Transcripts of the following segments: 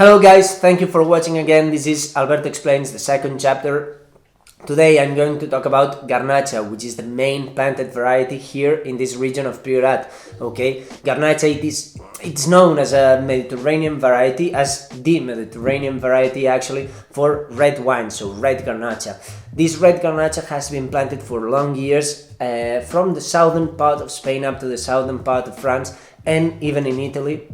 Hello guys, thank you for watching again. This is Alberto Explains, the second chapter. Today I'm going to talk about Grenache, which is the main planted variety here in this region of Priorat. Okay, Grenache it's known as a Mediterranean variety, as the Mediterranean variety actually, for red wine, so red Grenache. This red Grenache has been planted for long years from the southern part of Spain up to the southern part of France and even in Italy.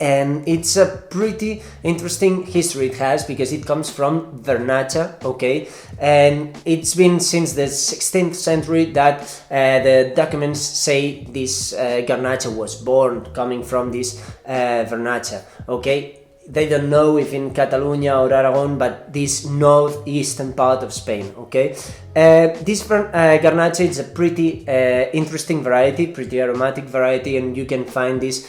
And it's a pretty interesting history it has, because it comes from Grenache, okay, and it's been since the 16th century that the documents say this Grenache was born coming from this Grenache, okay. They don't know if in Catalonia or Aragon, but this northeastern part of Spain, okay. This Grenache is a pretty interesting variety, pretty aromatic variety, and you can find this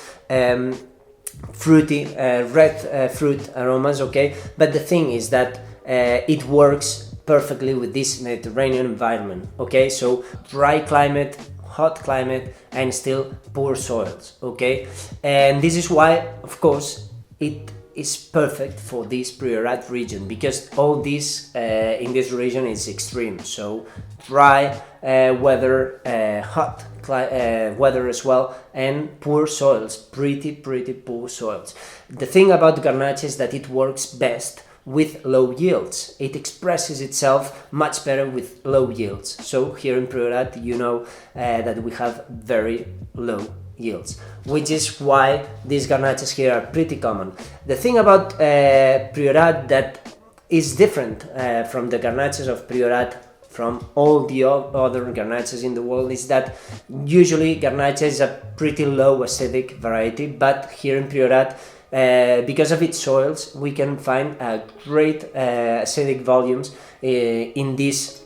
fruity red fruit aromas, okay. But the thing is that it works perfectly with this Mediterranean environment, okay. So dry climate, hot climate, and still poor soils, okay. And this is why, of course, it is perfect for this Priorat region, because all this in this region is extreme. So dry weather, hot weather as well, and poor soils, pretty poor soils. The thing about Grenache is that it works best with low yields. It expresses itself much better with low yields. So here in Priorat, you know that we have very low yields, which is why these Grenaches here are pretty common. The thing about Priorat that is different from the Grenaches of Priorat from all the other Grenaches in the world is that usually Grenache is a pretty low acidic variety, but here in Priorat, because of its soils, we can find great acidic volumes in this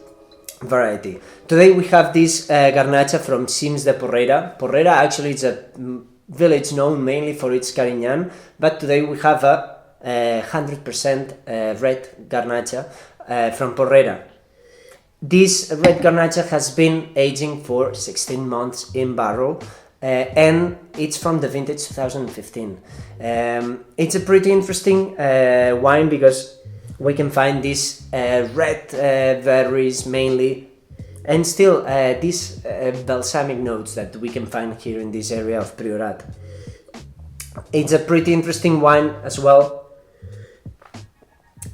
variety. Today we have this Grenache from Cims de Porrera. Porrera actually is a village known mainly for its Carignan, but today we have a 100% red Grenache from Porrera. This red Grenache has been aging for 16 months in barrel, and it's from the vintage 2015. It's a pretty interesting wine, because we can find these red berries mainly, and still these balsamic notes that we can find here in this area of Priorat. It's a pretty interesting wine as well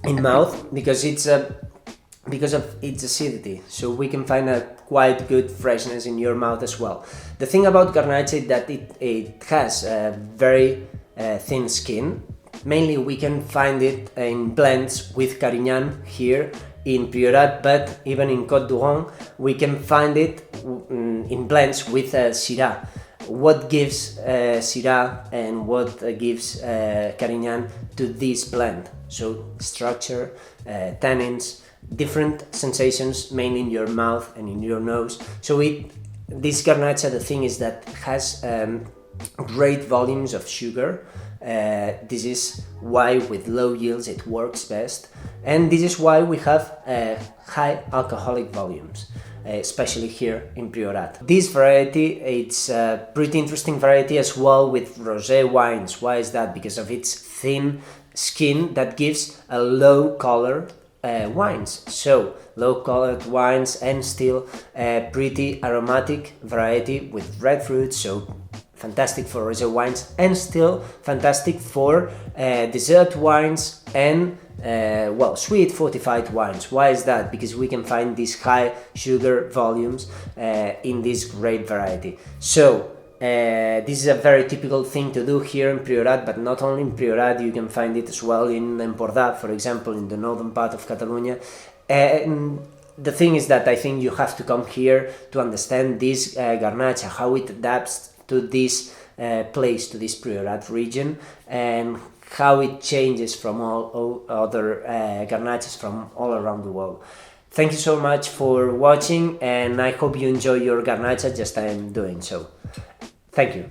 in mouth, because of its acidity, so we can find a quite good freshness in your mouth as well. The thing about Grenache is that it has a very thin skin. Mainly we can find it in blends with Carignan here in Priorat, but even in Côte d'Or we can find it in blends with Syrah. What gives Syrah and what gives Carignan to this blend? So structure, tannins, different sensations, mainly in your mouth and in your nose. So this Grenache, the thing is that it has great volumes of sugar. This is why with low yields it works best, and this is why we have high alcoholic volumes, especially here in Priorat. This variety, it's a pretty interesting variety as well with rosé wines. Why is that? Because of its thin skin that gives a low color wines. So low colored wines, and still pretty aromatic variety with red fruit, so fantastic for rosé wines, and still fantastic for dessert wines and sweet fortified wines. Why is that? Because we can find these high sugar volumes in this great variety. So this is a very typical thing to do here in Priorat, but not only in Priorat, you can find it as well in Empordà, for example, in the northern part of Catalonia. And the thing is that I think you have to come here to understand this Grenache, how it adapts to this place, to this Priorat region, and how it changes from all other Grenaches from all around the world. Thank you so much for watching, and I hope you enjoy your Grenache just as I am doing so. Thank you.